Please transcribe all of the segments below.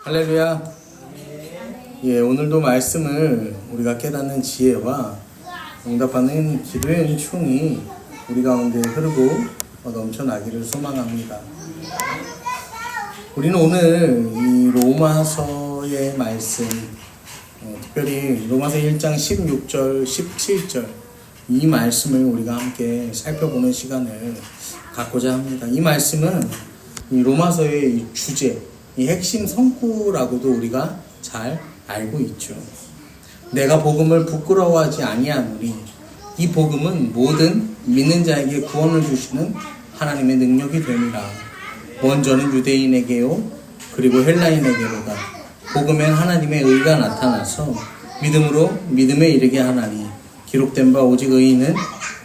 할렐루야. 예, 오늘도 말씀을 우리가 깨닫는 지혜와 응답하는 기도의 은총이 우리 가운데 흐르고 넘쳐나기를 소망합니다. 우리는 오늘 이 로마서의 말씀, 특별히 로마서 1장 16절, 17절 이 말씀을 우리가 함께 살펴보는 시간을 갖고자 합니다. 이 말씀은 이 로마서의 이 주제, 이 핵심 성구라고도 우리가 잘 알고 있죠. 내가 복음을 부끄러워하지 아니하노니 이 복음은 모든 믿는 자에게 구원을 주시는 하나님의 능력이 되니라. 먼저는 유대인에게요 그리고 헬라인에게로다. 복음엔 하나님의 의가 나타나서 믿음으로 믿음에 이르게 하나니 기록된 바 오직 의인은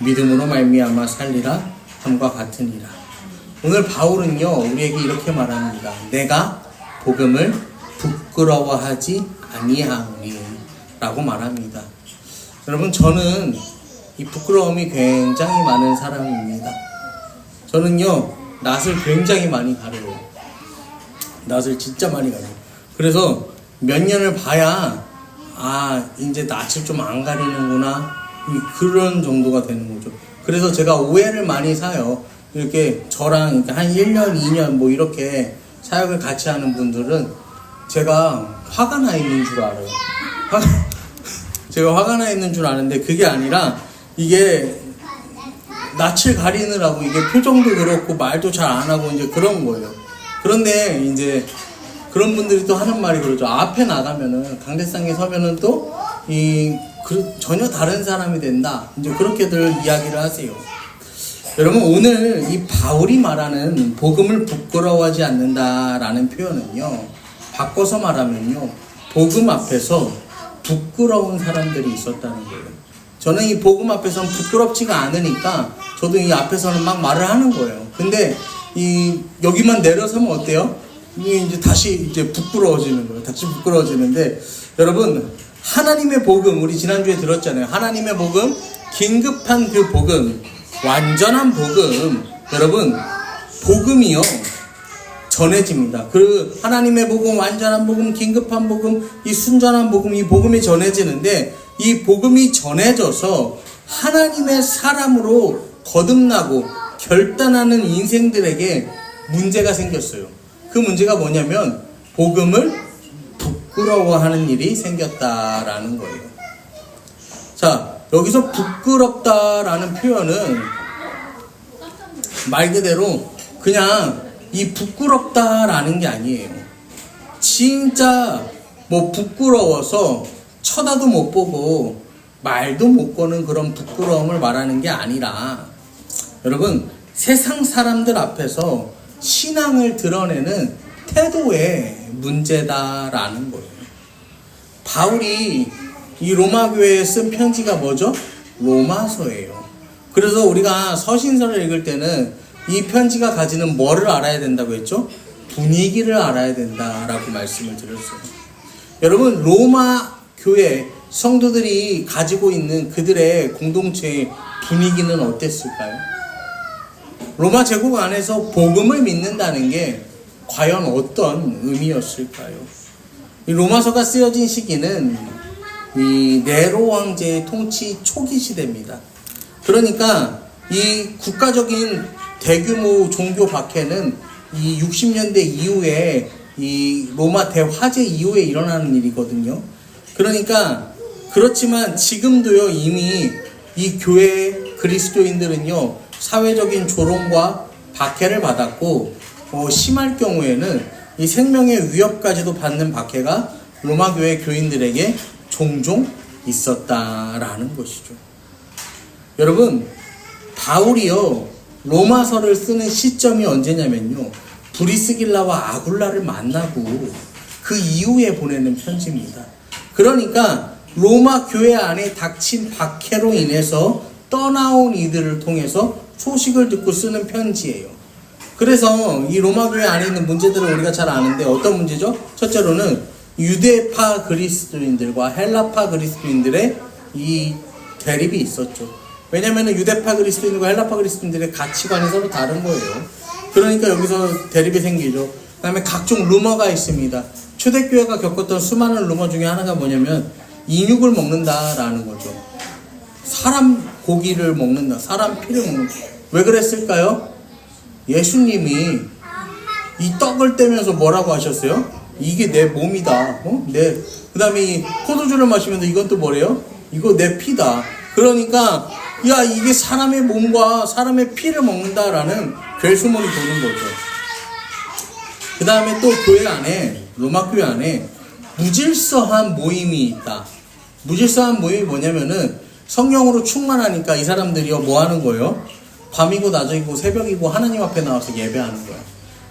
믿음으로 말미암아 살리라 함과 같으니라. 오늘 바울은요 우리에게 이렇게 말합니다. 내가 복음을 부끄러워하지 아니하오니 라고 말합니다. 여러분, 저는 이 부끄러움이 굉장히 많은 사람입니다. 저는요 낯을 굉장히 많이 가려요. 낯을 진짜 많이 가려요. 그래서 몇 년을 봐야 이제 낯을 좀 안 가리는구나 그런 정도가 되는 거죠. 그래서 제가 오해를 많이 사요. 이렇게 저랑 한 1년, 2년 뭐 이렇게 사역을 같이 하는 분들은 제가 화가 나 있는 줄 알아요. 제가 화가 나 있는 줄 아는데 그게 아니라 이게 낯을 가리느라고 이게 표정도 그렇고 말도 잘 안 하고 이제 그런 거예요. 그런데 이제 그런 분들이 또 하는 말이 그러죠. 앞에 나가면은 강대상에 서면은 또 전혀 다른 사람이 된다. 이제 그렇게들 이야기를 하세요. 여러분, 오늘 이 바울이 말하는 복음을 부끄러워하지 않는다라는 표현은요, 바꿔서 말하면요, 복음 앞에서 부끄러운 사람들이 있었다는 거예요. 저는 이 복음 앞에서는 부끄럽지가 않으니까 저도 이 앞에서는 막 말을 하는 거예요. 근데 여기만 내려서면 어때요? 이제 다시 부끄러워지는 거예요. 다시 부끄러워지는데, 여러분, 하나님의 복음, 우리 지난주에 들었잖아요. 하나님의 복음, 긴급한 그 복음, 완전한 복음, 여러분, 복음이요 전해집니다. 그 하나님의 복음, 완전한 복음, 긴급한 복음, 이 순전한 복음, 이 복음이 전해지는데, 이 복음이 전해져서 하나님의 사람으로 거듭나고 결단하는 인생들에게 문제가 생겼어요. 그 문제가 뭐냐면 복음을 부끄러워하는 일이 생겼다라는 거예요. 자, 여기서 부끄럽다라는 표현은 말 그대로 그냥 이 부끄럽다라는 게 아니에요. 진짜 뭐 부끄러워서 쳐다도 못 보고 말도 못 거는 그런 부끄러움을 말하는 게 아니라, 여러분, 세상 사람들 앞에서 신앙을 드러내는 태도의 문제다라는 거예요. 바울이 이 로마 교회에 쓴 편지가 뭐죠? 로마서예요. 그래서 우리가 서신서를 읽을 때는 이 편지가 가지는 뭐를 알아야 된다고 했죠? 분위기를 알아야 된다라고 말씀을 드렸어요. 여러분, 로마 교회 성도들이 가지고 있는 그들의 공동체의 분위기는 어땠을까요? 로마 제국 안에서 복음을 믿는다는 게 과연 어떤 의미였을까요? 이 로마서가 쓰여진 시기는 이 네로 황제의 통치 초기 시대입니다. 그러니까 이 국가적인 대규모 종교 박해는 이 60년대 이후에 이 로마 대화재 이후에 일어나는 일이거든요. 그러니까 그렇지만 지금도요 이미 이 교회 그리스도인들은요 사회적인 조롱과 박해를 받았고 심할 경우에는 이 생명의 위협까지도 받는 박해가 로마 교회 교인들에게 종종 있었다라는 것이죠. 여러분, 바울이요 로마서를 쓰는 시점이 언제냐면요 브리스길라와 아굴라를 만나고 그 이후에 보내는 편지입니다. 그러니까 로마 교회 안에 닥친 박해로 인해서 떠나온 이들을 통해서 소식을 듣고 쓰는 편지예요. 그래서 이 로마 교회 안에 있는 문제들을 우리가 잘 아는데 어떤 문제죠? 첫째로는 유대파 그리스도인들과 헬라파 그리스도인들의 이 대립이 있었죠. 왜냐하면 유대파 그리스도인과 헬라파 그리스도인들의 가치관이 서로 다른 거예요. 그러니까 여기서 대립이 생기죠. 그 다음에 각종 루머가 있습니다. 초대교회가 겪었던 수많은 루머 중에 하나가 뭐냐면 인육을 먹는다라는 거죠. 사람 고기를 먹는다, 사람 피를 먹는다. 왜 그랬을까요? 예수님이 이 떡을 떼면서 뭐라고 하셨어요? 이게 내 몸이다. 그 다음에 이 포도주를 마시면서 이건 또 뭐래요? 이거 내 피다. 그러니까 야, 이게 사람의 몸과 사람의 피를 먹는다라는 괴소문이 도는 거죠. 그 다음에 또 교회 안에, 로마 교회 안에 무질서한 모임이 있다. 무질서한 모임이 뭐냐면은 성령으로 충만하니까 이 사람들이요 뭐 하는 거예요? 밤이고 낮이고 새벽이고 하나님 앞에 나와서 예배하는 거야.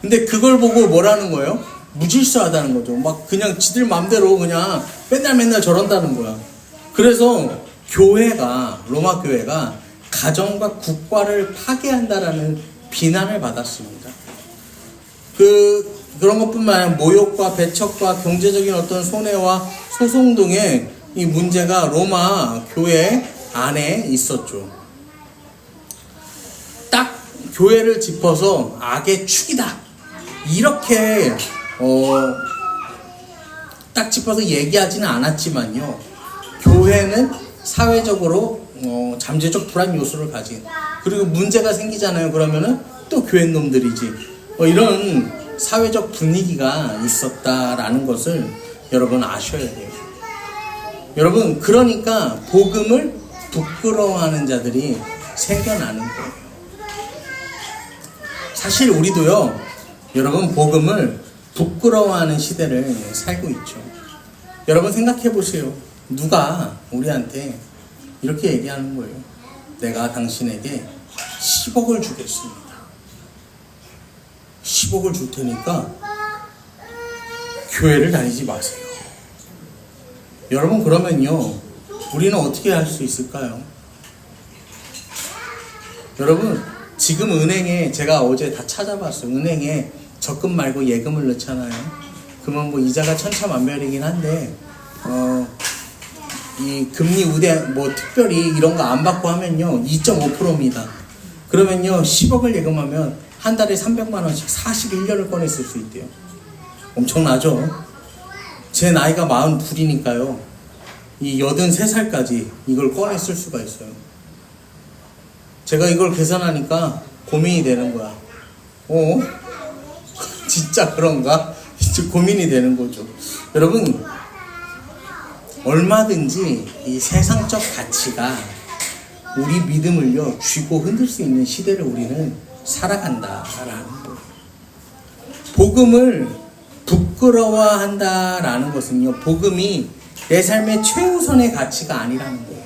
근데 그걸 보고 뭐라는 거예요? 무질서하다는 거죠. 막 그냥 지들 맘대로 그냥 맨날 저런다는 거야. 그래서 교회가, 로마 교회가 가정과 국가를 파괴한다라는 비난을 받았습니다. 그런 것뿐만 아니라 모욕과 배척과 경제적인 어떤 손해와 소송 등의 이 문제가 로마 교회 안에 있었죠. 딱 교회를 짚어서 악의 축이다. 이렇게 딱 짚어서 얘기하지는 않았지만요. 교회는 사회적으로 잠재적 불안 요소를 가진, 그리고 문제가 생기잖아요. 그러면은 또 교회 놈들이지. 이런 사회적 분위기가 있었다라는 것을 여러분 아셔야 돼요. 여러분, 그러니까 복음을 부끄러워하는 자들이 생겨나는 거예요. 사실 우리도요, 여러분, 복음을 부끄러워하는 시대를 살고 있죠. 여러분 생각해 보세요. 누가 우리한테 이렇게 얘기하는 거예요. 내가 당신에게 10억을 주겠습니다. 10억을 줄 테니까 교회를 다니지 마세요. 여러분, 그러면요, 우리는 어떻게 할 수 있을까요? 여러분, 지금 은행에, 제가 어제 다 찾아봤어요. 은행에 적금 말고 예금을 넣잖아요. 그러면 뭐 이자가 천차만별이긴 한데, 이 금리 우대, 뭐 특별히 이런 거 안 받고 하면요, 2.5%입니다. 그러면요, 10억을 예금하면 한 달에 300만원씩 41년을 꺼내 쓸 수 있대요. 엄청나죠? 제 나이가 42이니까요. 이 83살까지 이걸 꺼내 쓸 수가 있어요. 제가 이걸 계산하니까 고민이 되는 거야. 진짜 그런가? 진짜 고민이 되는 거죠. 여러분, 얼마든지 이 세상적 가치가 우리 믿음을요, 쥐고 흔들 수 있는 시대를 우리는 살아간다라는 거예요. 복음을 부끄러워한다라는 것은요, 복음이 내 삶의 최우선의 가치가 아니라는 거예요.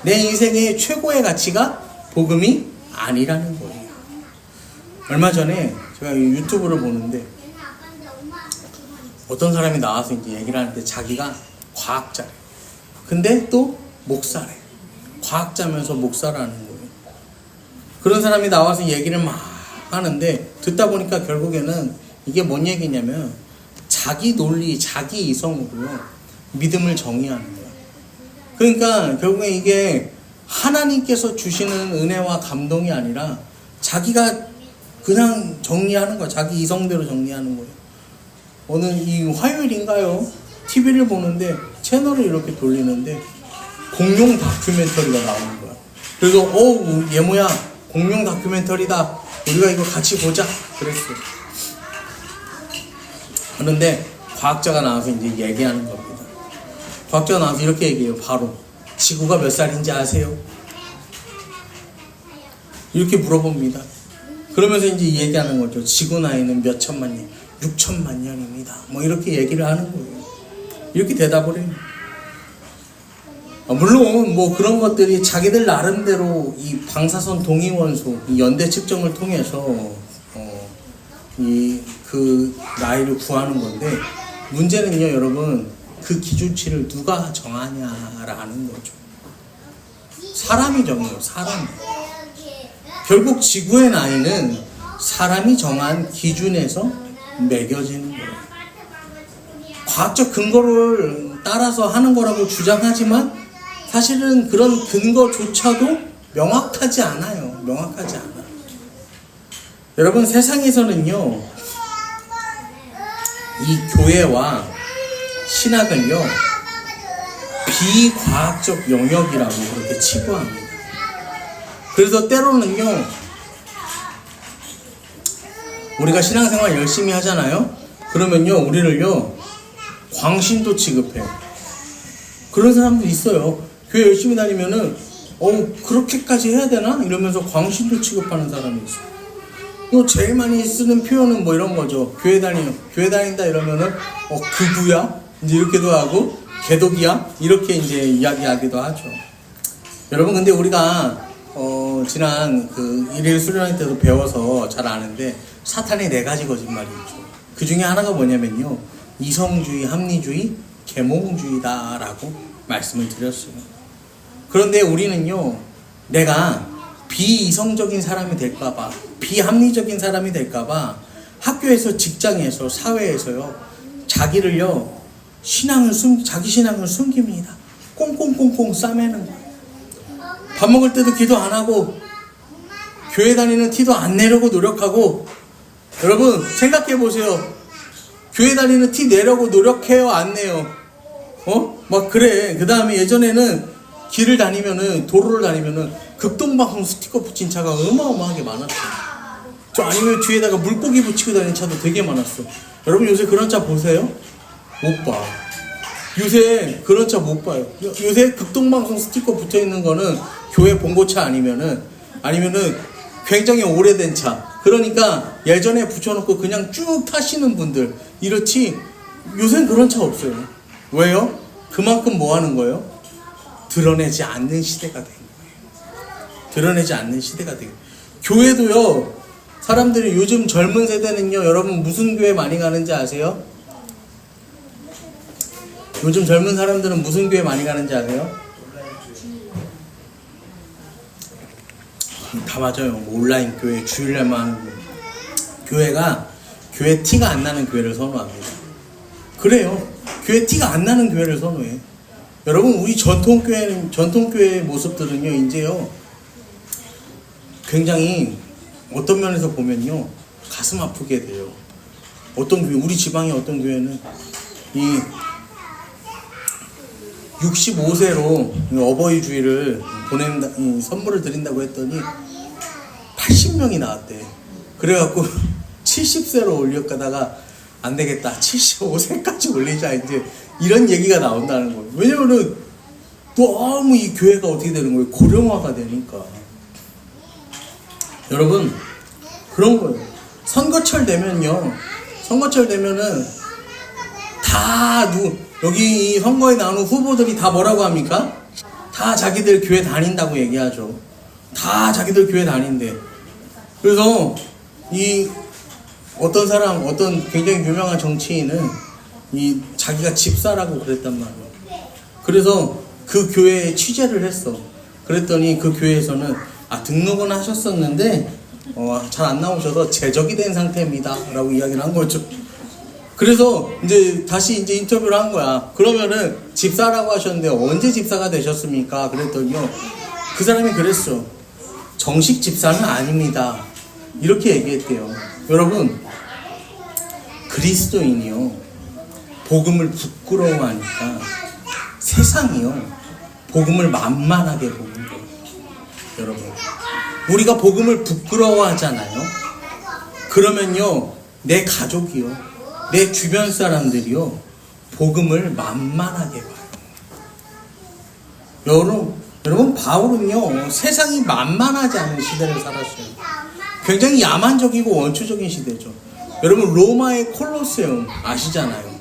내 인생의 최고의 가치가 복음이 아니라는 거예요. 얼마 전에 제가 유튜브를 보는데 어떤 사람이 나와서 이제 얘기를 하는데 자기가 과학자래. 근데 또 목사래. 과학자면서 목사라는 거예요. 그런 사람이 나와서 얘기를 막 하는데 듣다 보니까 결국에는 이게 뭔 얘기냐면 자기 논리, 자기 이성으로요, 믿음을 정의하는 거야. 그러니까 결국에 이게 하나님께서 주시는 은혜와 감동이 아니라 자기가 그냥 정리하는 거야. 자기 이성대로 정리하는 거예요. 오늘 이 화요일인가요? TV를 보는데 채널을 이렇게 돌리는데 공룡 다큐멘터리가 나오는 거야. 그래서 예모야, 공룡 다큐멘터리다. 우리가 이거 같이 보자. 그랬어요. 그런데 과학자가 나와서 이제 얘기하는 겁니다. 과학자가 나와서 이렇게 얘기해요. 바로 지구가 몇 살인지 아세요? 이렇게 물어봅니다. 그러면서 이제 얘기하는 거죠. 지구 나이는 몇 천만 년, 6천만 년입니다. 뭐 이렇게 얘기를 하는 거예요. 이렇게 대답을 해요. 물론 뭐 그런 것들이 자기들 나름대로 이 방사선 동위원소, 이 연대 측정을 통해서 그 나이를 구하는 건데, 문제는요, 여러분, 그 기준치를 누가 정하냐라는 거죠. 사람이 정해요. 사람이. 결국 지구의 나이는 사람이 정한 기준에서 매겨지는 거예요. 과학적 근거를 따라서 하는 거라고 주장하지만 사실은 그런 근거조차도 명확하지 않아요. 명확하지 않아요. 여러분, 세상에서는요, 이 교회와 신학은요, 비과학적 영역이라고 그렇게 치부합니다. 그래서 때로는요, 우리가 신앙생활 열심히 하잖아요. 그러면요, 우리를요, 광신도 취급해요. 그런 사람들 있어요. 교회 열심히 다니면은 그렇게까지 해야 되나? 이러면서 광신도 취급하는 사람이 있어요. 또 제일 많이 쓰는 표현은 뭐 이런 거죠. 교회 다닌다 이러면은 극우야? 이제 이렇게도 하고, 개독이야? 이렇게 이제 이야기하기도 하죠. 여러분, 근데 우리가 지난 그 일일 수련회 때도 배워서 잘 아는데, 사탄의 4가지 거짓말이 있죠. 그 중에 하나가 뭐냐면요, 이성주의, 합리주의, 계몽주의다라고 말씀을 드렸어요. 그런데 우리는요, 내가 비이성적인 사람이 될까봐, 비합리적인 사람이 될까봐 학교에서, 직장에서, 사회에서요, 자기를요, 자기 신앙을 숨깁니다. 꽁꽁꽁꽁 싸매는 거예요. 밥 먹을 때도 기도 안 하고, 교회 다니는 티도 안 내려고 노력하고. 여러분 생각해 보세요. 교회 다니는 티 내려고 노력해요, 안 내요? 막 그래. 그 다음에 예전에는 길을 다니면은, 도로를 다니면은 극동방송 스티커 붙인 차가 어마어마하게 많았어요. 아니면 뒤에다가 물고기 붙이고 다니는 차도 되게 많았어. 여러분 요새 그런 차 보세요? 못 봐. 요새 그런 차 못 봐요. 요새 극동방송 스티커 붙어 있는 거는 교회 봉고차 아니면은 굉장히 오래된 차. 그러니까 예전에 붙여놓고 그냥 쭉 타시는 분들. 이렇지 요새는 그런 차 없어요. 왜요? 그만큼 뭐 하는 거예요? 드러내지 않는 시대가 된 거예요. 드러내지 않는 시대가 된 거예요. 교회도요, 사람들이 요즘 젊은 세대는요, 여러분 무슨 교회 많이 가는지 아세요? 요즘 젊은 사람들은 무슨 교회 많이 가는지 아세요? 다 맞아요. 온라인 교회, 주일날만 하는 교회가 교회 티가 안 나는 교회를 선호합니다. 그래요. 교회 티가 안 나는 교회를 선호해. 여러분, 우리 전통교회의 모습들은요, 이제요, 굉장히 어떤 면에서 보면요, 가슴 아프게 돼요. 어떤 교회, 우리 지방의 어떤 교회는 65세로 어버이 주일을 선물을 드린다고 했더니 80명이 나왔대. 그래갖고 70세로 올려가다가 안 되겠다, 75세까지 올리자, 이제 이런 얘기가 나온다는 거예요. 왜냐면은 너무 이 교회가 어떻게 되는 거예요? 고령화가 되니까. 여러분, 그런 거예요. 선거철 되면은 여기 이 선거에 나오는 후보들이 다 뭐라고 합니까? 다 자기들 교회 다닌다고 얘기하죠. 다 자기들 교회 다닌대. 그래서 어떤 굉장히 유명한 정치인은 자기가 집사라고 그랬단 말이에요. 그래서 그 교회에 취재를 했어. 그랬더니 그 교회에서는 등록은 하셨었는데 잘 안 나오셔서 제적이 된 상태입니다 라고 이야기를 한 거죠. 그래서 다시 인터뷰를 한 거야. 그러면은 집사라고 하셨는데 언제 집사가 되셨습니까? 그랬더니요, 그 사람이 그랬어. 정식 집사는 아닙니다. 이렇게 얘기했대요. 여러분, 그리스도인이요, 복음을 부끄러워하니까 세상이요, 복음을 만만하게 보는 거예요. 여러분, 우리가 복음을 부끄러워하잖아요. 그러면요, 내 가족이요, 내 주변 사람들이요, 복음을 만만하게 봐요. 여러분, 바울은요, 세상이 만만하지 않은 시대를 살았어요. 굉장히 야만적이고 원초적인 시대죠. 여러분, 로마의 콜로세움 아시잖아요.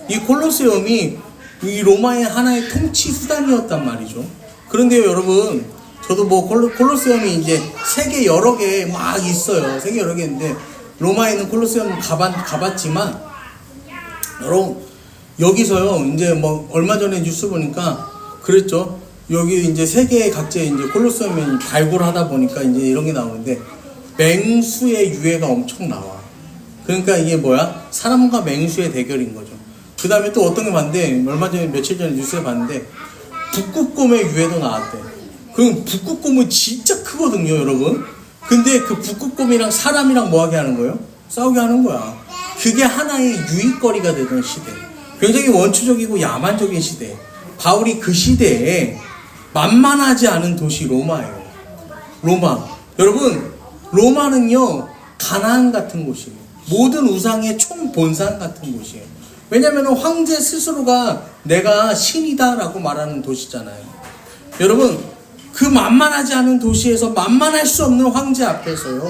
이 콜로세움이 이 로마의 하나의 통치 수단이었단 말이죠. 그런데요, 여러분, 저도 콜로세움이 이제 세계 여러 개 막 있어요. 세계 여러 개 있는데, 로마에 있는 콜로세움 가봤지만, 여러분, 여기서요, 얼마 전에 뉴스 보니까 그랬죠. 여기 세계 각지에 콜로세움이 발굴하다 보니까 이런 게 나오는데, 맹수의 유해가 엄청 나와. 그러니까 이게 뭐야? 사람과 맹수의 대결인 거죠. 그 다음에 또 어떤 게 봤는데, 며칠 전에 뉴스에 봤는데, 북극곰의 유해도 나왔대. 그럼 북극곰은 진짜 크거든요, 여러분. 근데 그 북극곰이랑 사람이랑 뭐 하게 하는 거예요? 싸우게 하는 거야. 그게 하나의 유익거리가 되던 시대, 굉장히 원초적이고 야만적인 시대. 바울이 그 시대에 만만하지 않은 도시 로마예요. 로마. 여러분, 로마는요 가나안 같은 곳이에요. 모든 우상의 총본산 같은 곳이에요. 왜냐하면 황제 스스로가 내가 신이다라고 말하는 도시잖아요. 여러분, 그 만만하지 않은 도시에서 만만할 수 없는 황제 앞에서요,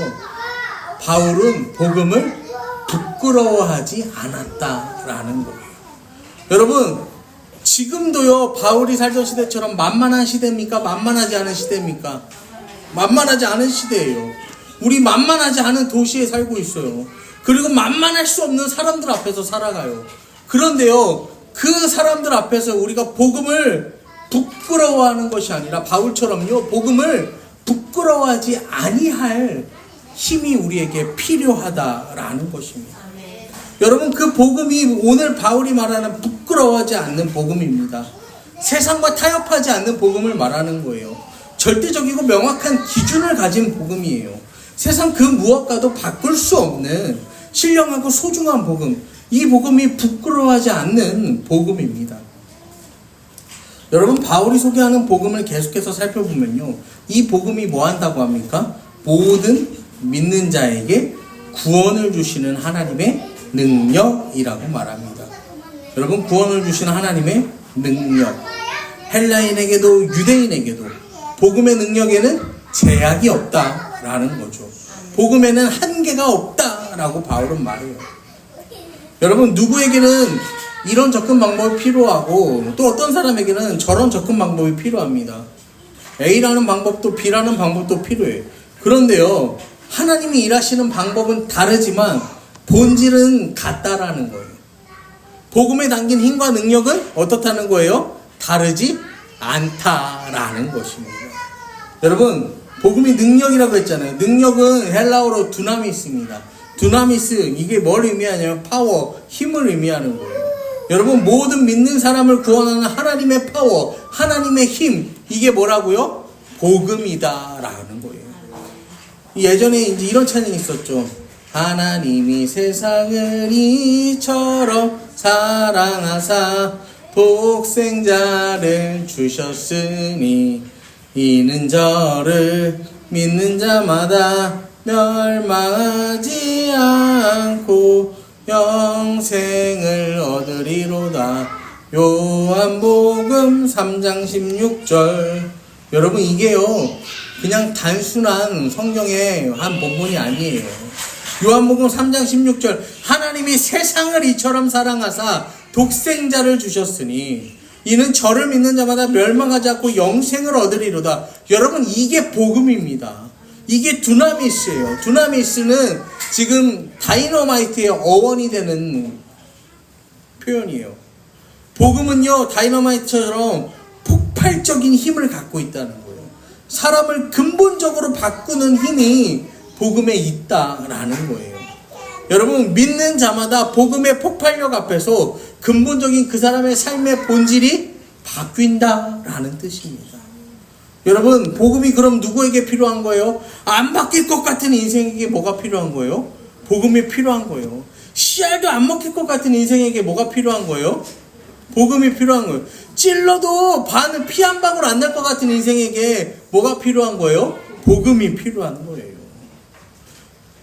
바울은 복음을 부끄러워하지 않았다라는 거예요. 여러분, 지금도요 바울이 살던 시대처럼 만만한 시대입니까? 만만하지 않은 시대입니까? 만만하지 않은 시대예요. 우리 만만하지 않은 도시에 살고 있어요. 그리고 만만할 수 없는 사람들 앞에서 살아가요. 그런데요, 그 사람들 앞에서 우리가 복음을 부끄러워하는 것이 아니라 바울처럼요, 복음을 부끄러워하지 아니할 힘이 우리에게 필요하다라는 것입니다. 여러분, 그 복음이 오늘 바울이 말하는 부끄러워하지 않는 복음입니다. 세상과 타협하지 않는 복음을 말하는 거예요. 절대적이고 명확한 기준을 가진 복음이에요. 세상 그 무엇과도 바꿀 수 없는 신령하고 소중한 복음, 이 복음이 부끄러워하지 않는 복음입니다. 여러분, 바울이 소개하는 복음을 계속해서 살펴보면요, 이 복음이 뭐 한다고 합니까? 모든 믿는 자에게 구원을 주시는 하나님의 능력이라고 말합니다. 여러분, 구원을 주시는 하나님의 능력, 헬라인에게도 유대인에게도 복음의 능력에는 제약이 없다라는 거죠. 복음에는 한계가 없다라고 바울은 말해요. 여러분, 누구에게는 이런 접근 방법이 필요하고 또 어떤 사람에게는 저런 접근 방법이 필요합니다. A라는 방법도 B라는 방법도 필요해요. 그런데요, 하나님이 일하시는 방법은 다르지만 본질은 같다라는 거예요. 복음에 담긴 힘과 능력은 어떻다는 거예요? 다르지 않다라는 것입니다. 여러분, 복음이 능력이라고 했잖아요. 능력은 헬라어로 두나미스입니다. 두나미스, 이게 뭘 의미하냐면 파워, 힘을 의미하는 거예요. 여러분, 모든 믿는 사람을 구원하는 하나님의 파워, 하나님의 힘, 이게 뭐라고요? 복음이다라는 거예요. 예전에 이제 이런 찬양이 있었죠. 하나님이 세상을 이처럼 사랑하사 독생자를 주셨으니 이는 저를 믿는 자마다 멸망하지 않고 영생을 얻으리로다. 요한복음 3장 16절. 여러분, 이게요 그냥 단순한 성경의 한 본문이 아니에요. 요한복음 3장 16절, 하나님이 세상을 이처럼 사랑하사 독생자를 주셨으니 이는 저를 믿는 자마다 멸망하지 않고 영생을 얻으리로다. 여러분, 이게 복음입니다. 이게 두나미스예요. 두나미스는 지금 다이너마이트의 어원이 되는 표현이에요. 복음은요, 다이너마이트처럼 폭발적인 힘을 갖고 있다는 거예요. 사람을 근본적으로 바꾸는 힘이 복음에 있다라는 거예요. 여러분, 믿는 자마다 복음의 폭발력 앞에서 근본적인 그 사람의 삶의 본질이 바뀐다라는 뜻입니다. 여러분, 복음이 그럼 누구에게 필요한 거예요? 안 바뀔 것 같은 인생에게 뭐가 필요한 거예요? 복음이 필요한 거예요. 씨알도 안 먹힐 것 같은 인생에게 뭐가 필요한 거예요? 복음이 필요한 거예요. 찔러도 피 한 방울 안 날 것 같은 인생에게 뭐가 필요한 거예요? 복음이 필요한 거예요.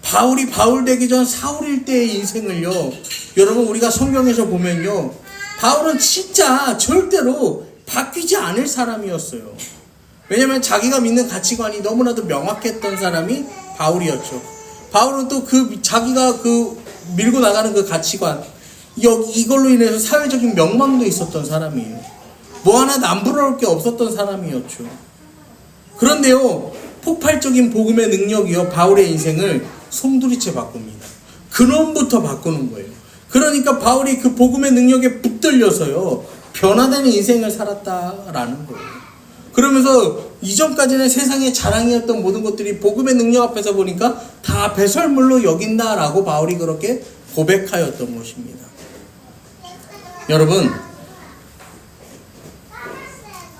바울이 바울 되기 전 사울일 때의 인생을요, 여러분, 우리가 성경에서 보면요, 바울은 진짜 절대로 바뀌지 않을 사람이었어요. 왜냐면 자기가 믿는 가치관이 너무나도 명확했던 사람이 바울이었죠. 바울은 또 자기가 밀고 나가는 그 가치관, 이걸로 인해서 사회적인 명망도 있었던 사람이에요. 뭐 하나 남부러울 게 없었던 사람이었죠. 그런데요, 폭발적인 복음의 능력이요, 바울의 인생을 송두리째 바꿉니다. 근원부터 바꾸는 거예요. 그러니까 바울이 그 복음의 능력에 붙들려서요, 변화되는 인생을 살았다라는 거예요. 그러면서 이전까지는 세상의 자랑이었던 모든 것들이 복음의 능력 앞에서 보니까 다 배설물로 여긴다라고 바울이 그렇게 고백하였던 것입니다. 여러분,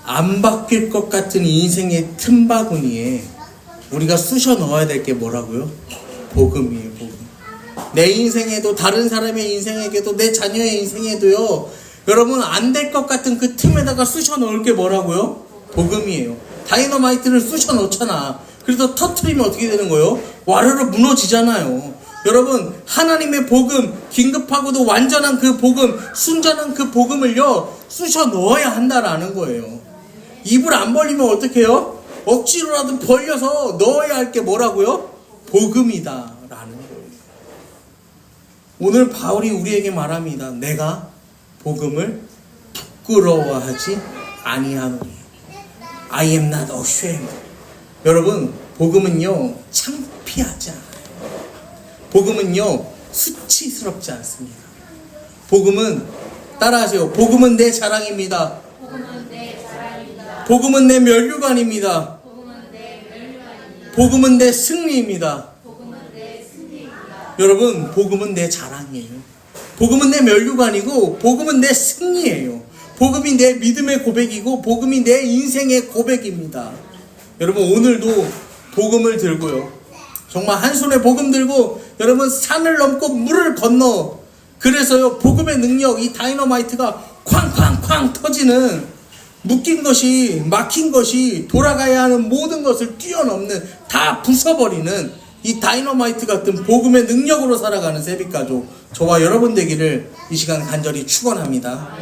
안 바뀔 것 같은 인생의 틈바구니에 우리가 쑤셔 넣어야 될 게 뭐라고요? 복음이에요, 복음. 내 인생에도 다른 사람의 인생에게도 내 자녀의 인생에도요. 여러분 안 될 것 같은 그 틈에다가 쑤셔 넣을 게 뭐라고요? 복음이에요. 다이너마이트를 쑤셔 넣잖아. 그래서 터트리면 어떻게 되는 거예요? 와르르 무너지잖아요. 여러분 하나님의 복음, 긴급하고도 완전한 그 복음, 순전한 그 복음을요 쑤셔 넣어야 한다라는 거예요. 입을 안 벌리면 어떻게 해요? 억지로라도 벌려서 넣어야 할 게 뭐라고요? 복음이다 라는 거예요. 오늘 바울이 우리에게 말합니다. 내가 복음을 부끄러워하지 아니하노니. I am not ashamed. 여러분 복음은요 창피하지 않아요. 복음은요 수치스럽지 않습니다. 복음은 따라하세요. 복음은 내 자랑입니다. 복음은 내 면류관입니다. 복음은 내 승리입니다. 여러분 복음은 내 자랑이에요. 복음은 내 면류관이고 복음은 내 승리예요. 복음이 내 믿음의 고백이고 복음이 내 인생의 고백입니다. 여러분 오늘도 복음을 들고요. 정말 한 손에 복음 들고 여러분 산을 넘고 물을 건너 그래서요 복음의 능력 이 다이너마이트가 쾅쾅쾅 터지는 묶인 것이 막힌 것이 돌아가야 하는 모든 것을 뛰어넘는 다 부숴버리는 이 다이너마이트 같은 복음의 능력으로 살아가는 세빛가족 저와 여러분 되기를 이 시간 간절히 축원합니다.